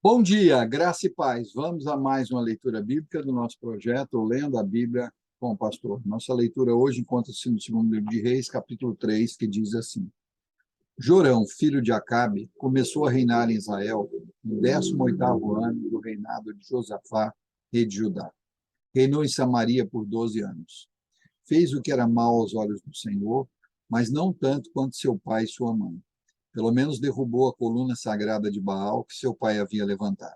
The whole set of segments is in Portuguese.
Bom dia, graça e paz. Vamos a mais uma leitura bíblica do nosso projeto Lendo a Bíblia com o Pastor. Nossa leitura hoje encontra-se no segundo livro de Reis, capítulo 3, que diz assim: Jorão, filho de Acabe, começou a reinar em Israel no 18º ano do reinado de Josafá, rei de Judá. Reinou em Samaria por 12 anos. Fez o que era mal aos olhos do Senhor, mas não tanto quanto seu pai e sua mãe. Pelo menos derrubou a coluna sagrada de Baal que seu pai havia levantado.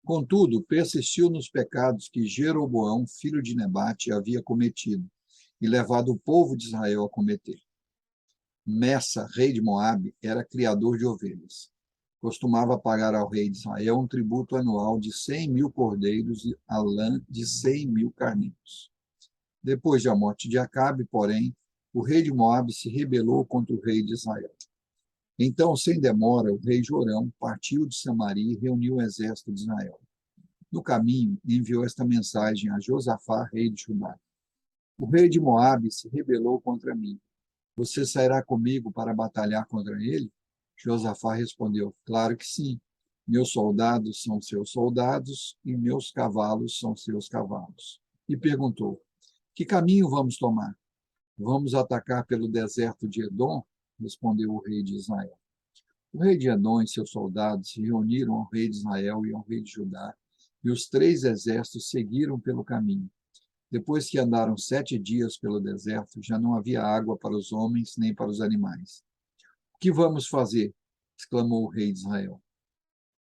Contudo, persistiu nos pecados que Jeroboão, filho de Nebate, havia cometido e levado o povo de Israel a cometer. Messa, rei de Moabe, era criador de ovelhas. Costumava pagar ao rei de Israel um tributo anual de 100.000 cordeiros e a lã de 100.000 carneiros. Depois da morte de Acabe, porém, o rei de Moabe se rebelou contra o rei de Israel. Então, sem demora, o rei Jorão partiu de Samaria e reuniu o exército de Israel. No caminho, enviou esta mensagem a Josafá, rei de Judá: O rei de Moabe se rebelou contra mim. Você sairá comigo para batalhar contra ele? Josafá respondeu: Claro que sim. Meus soldados são seus soldados e meus cavalos são seus cavalos. E perguntou: Que caminho vamos tomar? Vamos atacar pelo deserto de Edom? Respondeu o rei de Israel. O rei de Edom e seus soldados se reuniram ao rei de Israel e ao rei de Judá, e os três exércitos seguiram pelo caminho. Depois que andaram 7 dias pelo deserto, já não havia água para os homens nem para os animais. O que vamos fazer? Exclamou o rei de Israel.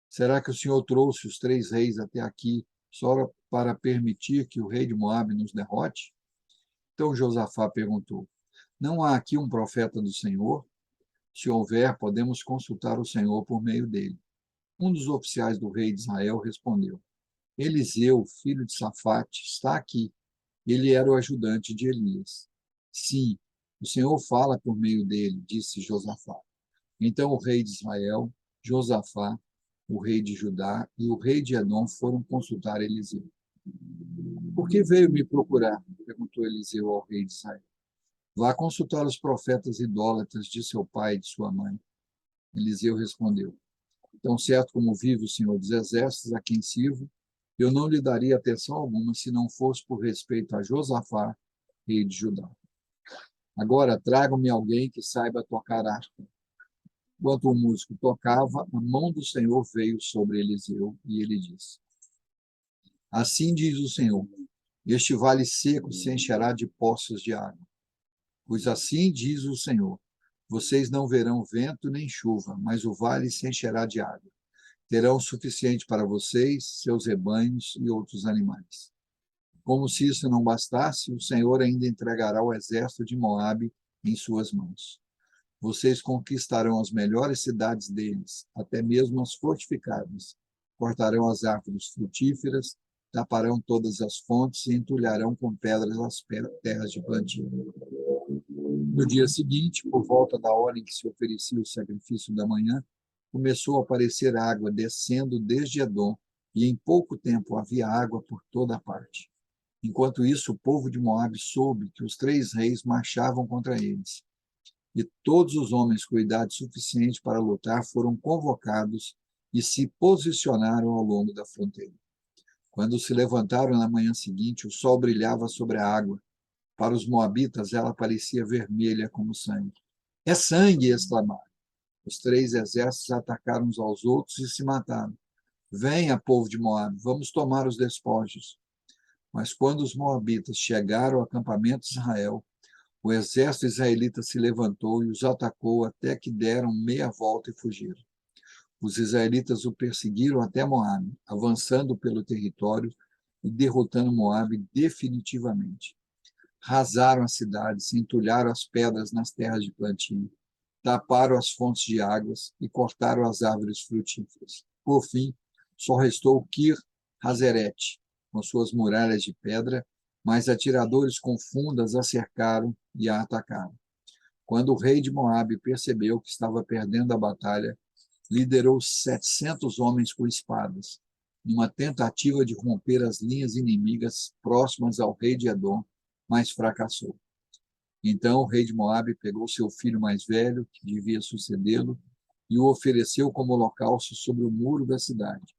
Será que o Senhor trouxe os três reis até aqui só para permitir que o rei de Moabe nos derrote? Então Josafá perguntou: Não há aqui um profeta do Senhor? Se houver, podemos consultar o Senhor por meio dele. Um dos oficiais do rei de Israel respondeu: Eliseu, filho de Safate, está aqui. Ele era o ajudante de Elias. Sim, o Senhor fala por meio dele, disse Josafá. Então o rei de Israel, Josafá, o rei de Judá e o rei de Edom foram consultar Eliseu. Por que veio me procurar? Perguntou Eliseu ao rei de Israel. Vá consultar os profetas idólatras de seu pai e de sua mãe. Eliseu respondeu: Tão certo como vive o Senhor dos Exércitos, a quem sirvo, eu não lhe daria atenção alguma se não fosse por respeito a Josafá, rei de Judá. Agora tragam-me alguém que saiba tocar harpa. Enquanto o músico tocava, a mão do Senhor veio sobre Eliseu e ele disse: Assim diz o Senhor: Este vale seco se encherá de poços de água. Pois assim diz o Senhor: Vocês não verão vento nem chuva, mas o vale se encherá de água. Terão o suficiente para vocês, seus rebanhos e outros animais. Como se isso não bastasse, o Senhor ainda entregará o exército de Moabe em suas mãos. Vocês conquistarão as melhores cidades deles, até mesmo as fortificadas. Cortarão as árvores frutíferas, taparão todas as fontes e entulharão com pedras as terras de plantio. No dia seguinte, por volta da hora em que se oferecia o sacrifício da manhã, começou a aparecer água descendo desde Edom, e em pouco tempo havia água por toda a parte. Enquanto isso, o povo de Moabe soube que os três reis marchavam contra eles. E todos os homens com idade suficiente para lutar foram convocados e se posicionaram ao longo da fronteira. Quando se levantaram na manhã seguinte, o sol brilhava sobre a água. Para os moabitas, ela parecia vermelha como sangue. É sangue! Exclamaram. Os três exércitos atacaram uns aos outros e se mataram. Venha, povo de Moabe, vamos tomar os despojos. Mas quando os moabitas chegaram ao acampamento de Israel, o exército israelita se levantou e os atacou até que deram meia volta e fugiram. Os israelitas o perseguiram até Moabe, avançando pelo território e derrotando Moabe definitivamente. Rasaram as cidades, entulharam as pedras nas terras de plantio, taparam as fontes de águas e cortaram as árvores frutíferas. Por fim, só restou Kir-Hazerete, com suas muralhas de pedra, mas atiradores com fundas a cercaram e a atacaram. Quando o rei de Moabe percebeu que estava perdendo a batalha, liderou 700 homens com espadas, numa tentativa de romper as linhas inimigas próximas ao rei de Edom, mas fracassou. Então o rei de Moabe pegou seu filho mais velho, que devia sucedê-lo, e o ofereceu como holocausto sobre o muro da cidade.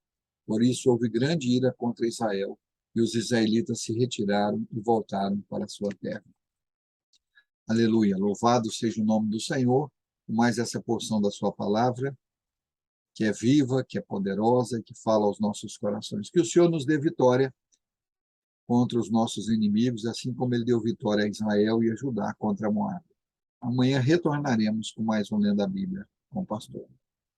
Por isso houve grande ira contra Israel, e os israelitas se retiraram e voltaram para a sua terra. Aleluia, louvado seja o nome do Senhor, por mais essa porção da sua palavra, que é viva, que é poderosa, que fala aos nossos corações. Que o Senhor nos dê vitória contra os nossos inimigos, assim como ele deu vitória a Israel e a Judá contra Moab. Amanhã retornaremos com mais um Lendo a Bíblia com o pastor.